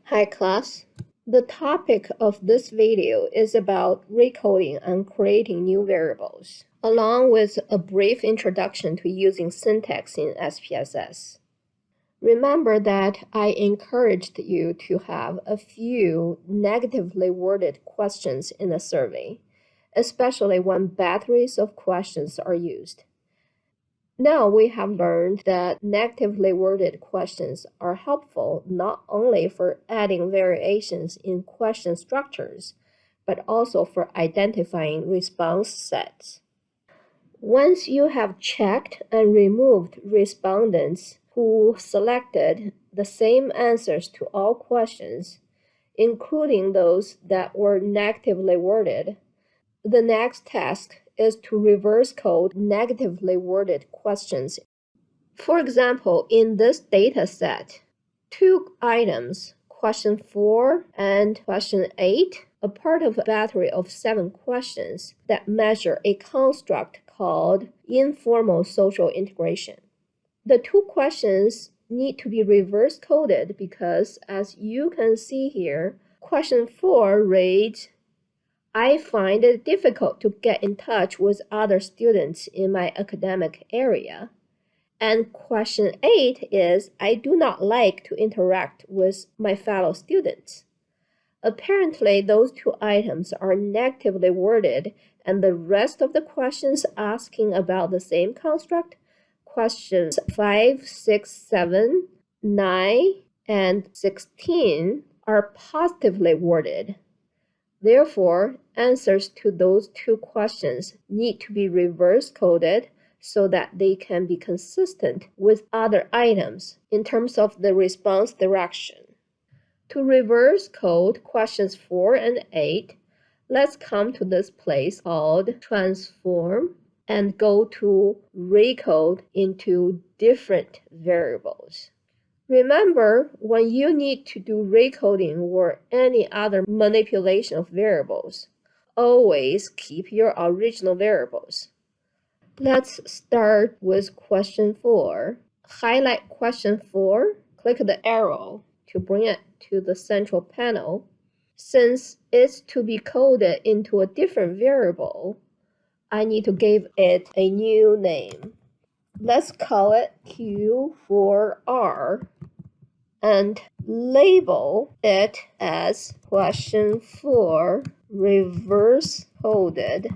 Hi class. The topic of this video is about recoding and creating new variables, along with a brief introduction to using syntax in SPSS. Remember that I encouraged you to have a few negatively worded questions in the survey, especially when batteries of questions are used. Now we have learned that negatively worded questions are helpful not only for adding variations in question structures, but also for identifying response sets. Once you have checked and removed respondents who selected the same answers to all questions, including those that were negatively worded, the next task is to reverse code negatively worded questions. For example, in this data set, two items, question 4 and question 8, are part of a battery of 7 questions that measure a construct called informal social integration. The two questions need to be reverse coded because, as you can see here, question 4 reads, I find it difficult to get in touch with other students in my academic area. And question 8 is, I do not like to interact with my fellow students. Apparently, those two items are negatively worded, and the rest of the questions asking about the same construct, questions 5, 6, 7, 9, and 16, are positively worded. Therefore, answers to those two questions need to be reverse coded so that they can be consistent with other items in terms of the response direction. To reverse code questions 4 and 8, let's come to this place called transform and go to recode into different variables. Remember, when you need to do recoding or any other manipulation of variables, always keep your original variables. Let's start with question 4. Highlight question 4, click the arrow to bring it to the central panel. Since it's to be coded into a different variable, I need to give it a new name. Let's call it Q4R. And label it as question 4 reverse coded.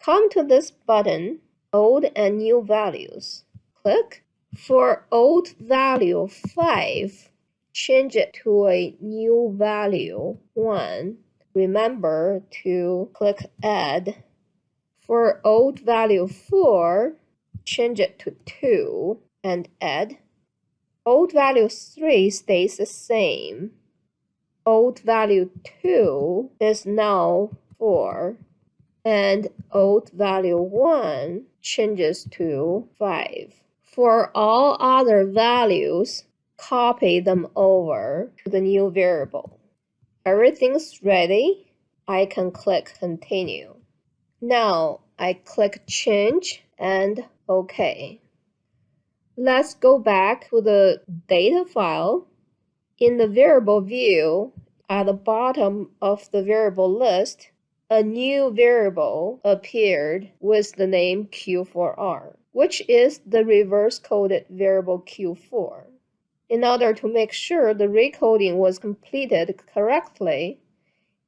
Come to this button, old and new values. Click. For old value 5, change it to a new value 1. Remember to click add. For old value 4, change it to 2 and add. Old value 3 stays the same. Old value 2 is now 4. And old value 1 changes to 5. For all other values, copy them over to the new variable. Everything's ready. I can click continue. Now I click change and OK. Let's go back to the data file. In the variable view, at the bottom of the variable list, a new variable appeared with the name Q4R, which is the reverse-coded variable Q4. In order to make sure the recoding was completed correctly,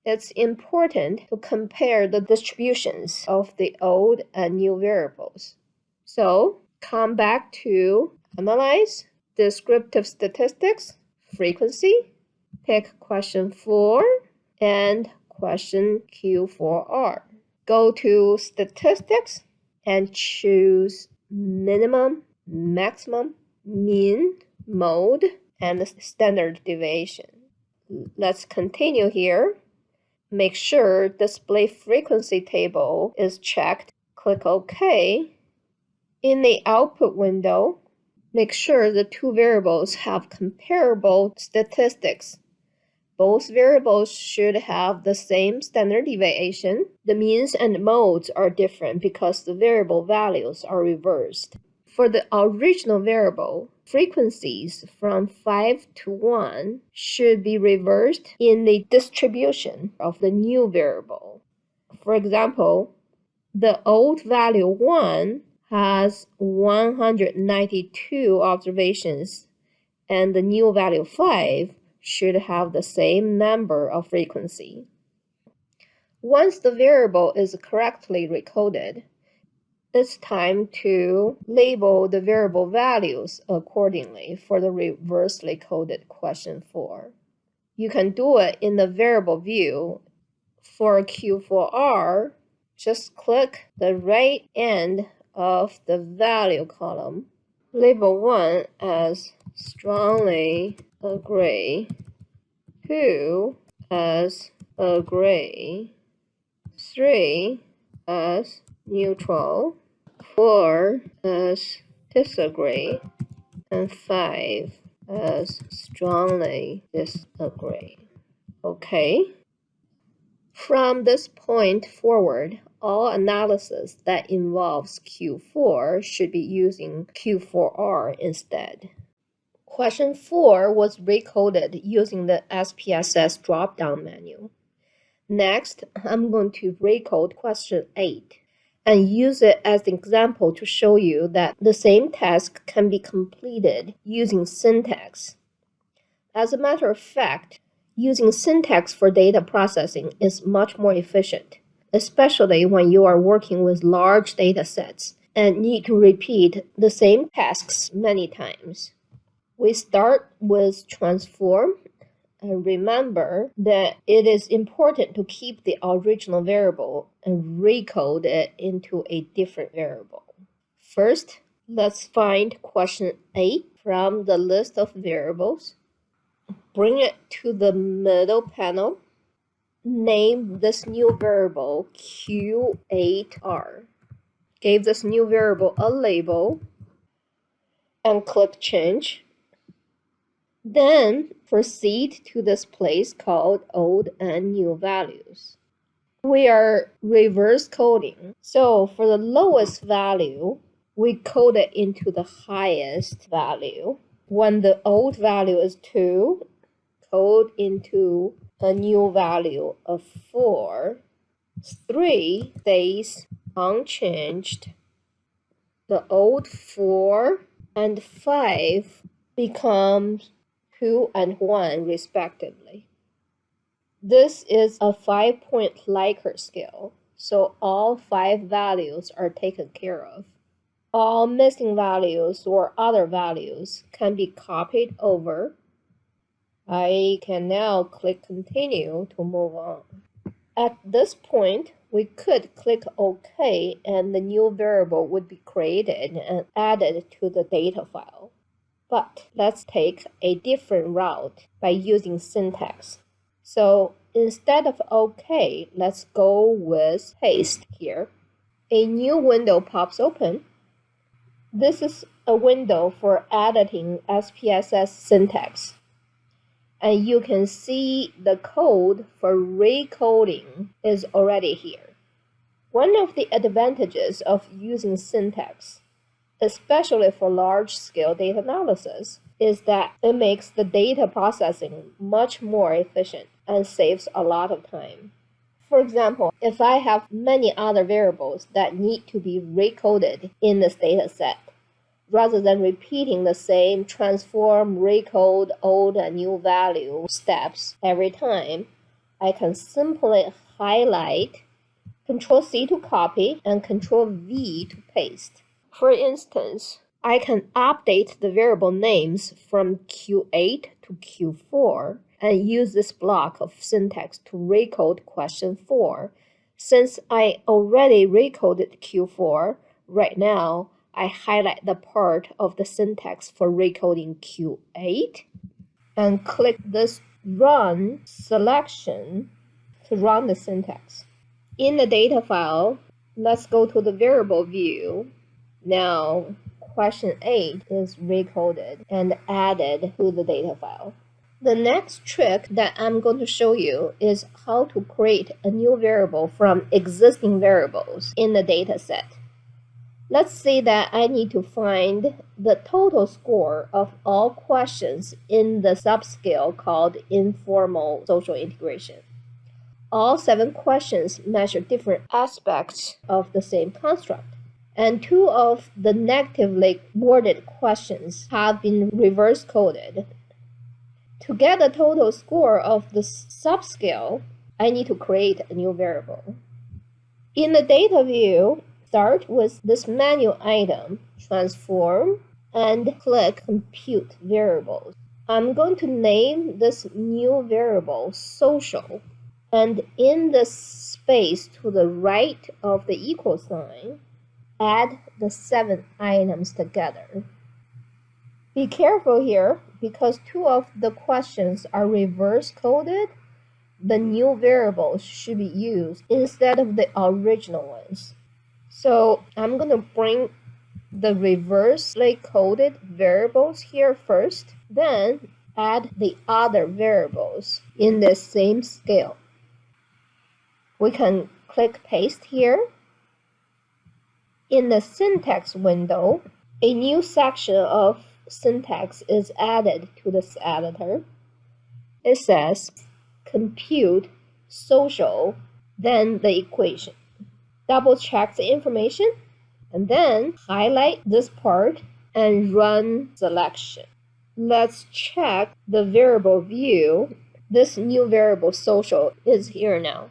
it's important to compare the distributions of the old and new variables. So, come back to Analyze, Descriptive Statistics, Frequency, pick question 4 and question Q4R. Go to Statistics and choose Minimum, Maximum, Mean, Mode, and Standard Deviation. Let's continue here. Make sure Display Frequency table is checked. Click OK. In the output window, make sure the two variables have comparable statistics. Both variables should have the same standard deviation. The means and modes are different because the variable values are reversed. For the original variable, frequencies from 5 to 1 should be reversed in the distribution of the new variable. For example, the old value 1 has 192 observations, and the new value 5 should have the same number of frequency. Once the variable is correctly recoded, it's time to label the variable values accordingly for the reversely coded question 4. You can do it in the variable view. For Q4R, just click the right end of the value column. Label 1 as strongly agree, 2 as agree, 3 as neutral, 4 as disagree, and 5 as strongly disagree. Okay? From this point forward, all analysis that involves Q4 should be using Q4R instead. Question 4 was recoded using the SPSS drop-down menu. Next, I'm going to recode question 8 and use it as an example to show you that the same task can be completed using syntax. As a matter of fact, using syntax for data processing is much more efficient, especially when you are working with large data sets and need to repeat the same tasks many times. We start with transform, and remember that it is important to keep the original variable and recode it into a different variable. First, let's find question 8 from the list of variables. Bring it to the middle panel. Name this new variable Q8R. Give this new variable a label and click Change. Then proceed to this place called Old and New Values. We are reverse coding, so for the lowest value, we code it into the highest value. When the old value is 2, code into a new value of 4. 3 stays unchanged. The old 4 and 5 becomes 2 and 1 respectively. This is a 5-point Likert scale, so all 5 values are taken care of. All missing values or other values can be copied over. I can now click Continue to move on. At this point, we could click OK and the new variable would be created and added to the data file. But let's take a different route by using syntax. So instead of OK, let's go with paste here. A new window pops open. This is a window for editing SPSS syntax. And you can see the code for recoding is already here. One of the advantages of using syntax, especially for large-scale data analysis, is that it makes the data processing much more efficient and saves a lot of time. For example, if I have many other variables that need to be recoded in this data set, rather than repeating the same transform, recode, old, and new value steps every time, I can simply highlight, Ctrl-C to copy, and Ctrl-V to paste. For instance, I can update the variable names from Q8 to Q4 and use this block of syntax to recode question 4. Since I already recoded Q4, right now, I highlight the part of the syntax for recoding Q8 and click this Run selection to run the syntax. In the data file, let's go to the variable view. Now, question 8 is recoded and added to the data file. The next trick that I'm going to show you is how to create a new variable from existing variables in the data set. Let's say that I need to find the total score of all questions in the subscale called informal social integration. All 7 questions measure different aspects of the same construct, and 2 of the negatively worded questions have been reverse coded. To get the total score of the subscale, I need to create a new variable. In the data view, start with this menu item, transform, and click compute variables. I'm going to name this new variable social, and in the space to the right of the equal sign, add the 7 items together. Be careful here, because 2 of the questions are reverse coded. The new variables should be used instead of the original ones. So I'm going to bring the reversely coded variables here first, then add the other variables in the same scale. We can click paste here. In the syntax window, a new section of syntax is added to this editor. It says compute social, then the equation. Double check the information, and then highlight this part and run selection. Let's check the variable view. This new variable social is here now.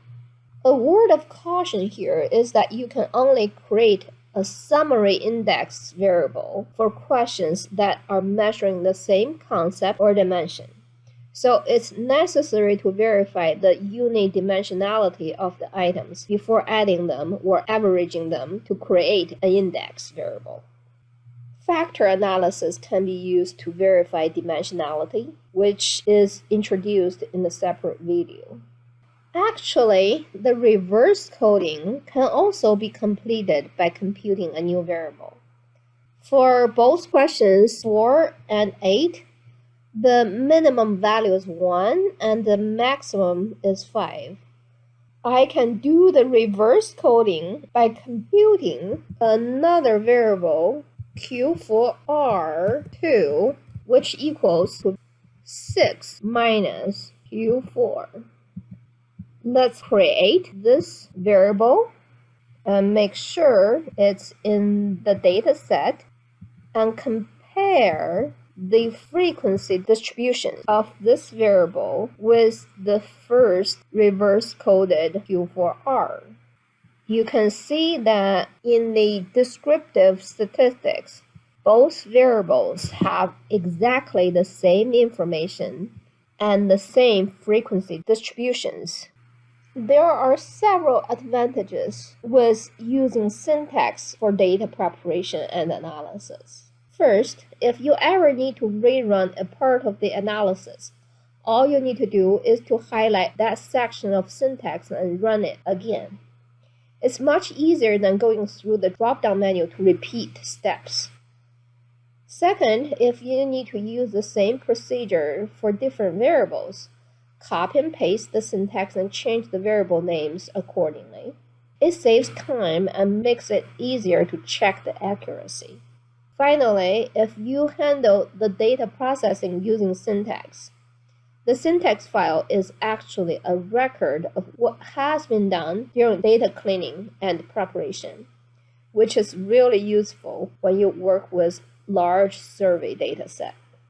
A word of caution here is that you can only create a summary index variable for questions that are measuring the same concept or dimension. So it's necessary to verify the unidimensionality of the items before adding them or averaging them to create an index variable. Factor analysis can be used to verify dimensionality, which is introduced in a separate video. Actually, the reverse coding can also be completed by computing a new variable. For both questions 4 and 8, the minimum value is 1 and the maximum is 5. I can do the reverse coding by computing another variable Q4R2, which equals 6 minus Q4. Let's create this variable and make sure it's in the data set and compare the frequency distribution of this variable with the first reverse-coded Q4R. You can see that in the descriptive statistics, both variables have exactly the same information and the same frequency distributions. There are several advantages with using syntax for data preparation and analysis. First, if you ever need to rerun a part of the analysis, all you need to do is to highlight that section of syntax and run it again. It's much easier than going through the drop-down menu to repeat steps. Second, if you need to use the same procedure for different variables, copy and paste the syntax and change the variable names accordingly. It saves time and makes it easier to check the accuracy. Finally, if you handle the data processing using syntax, the syntax file is actually a record of what has been done during data cleaning and preparation, which is really useful when you work with large survey data sets.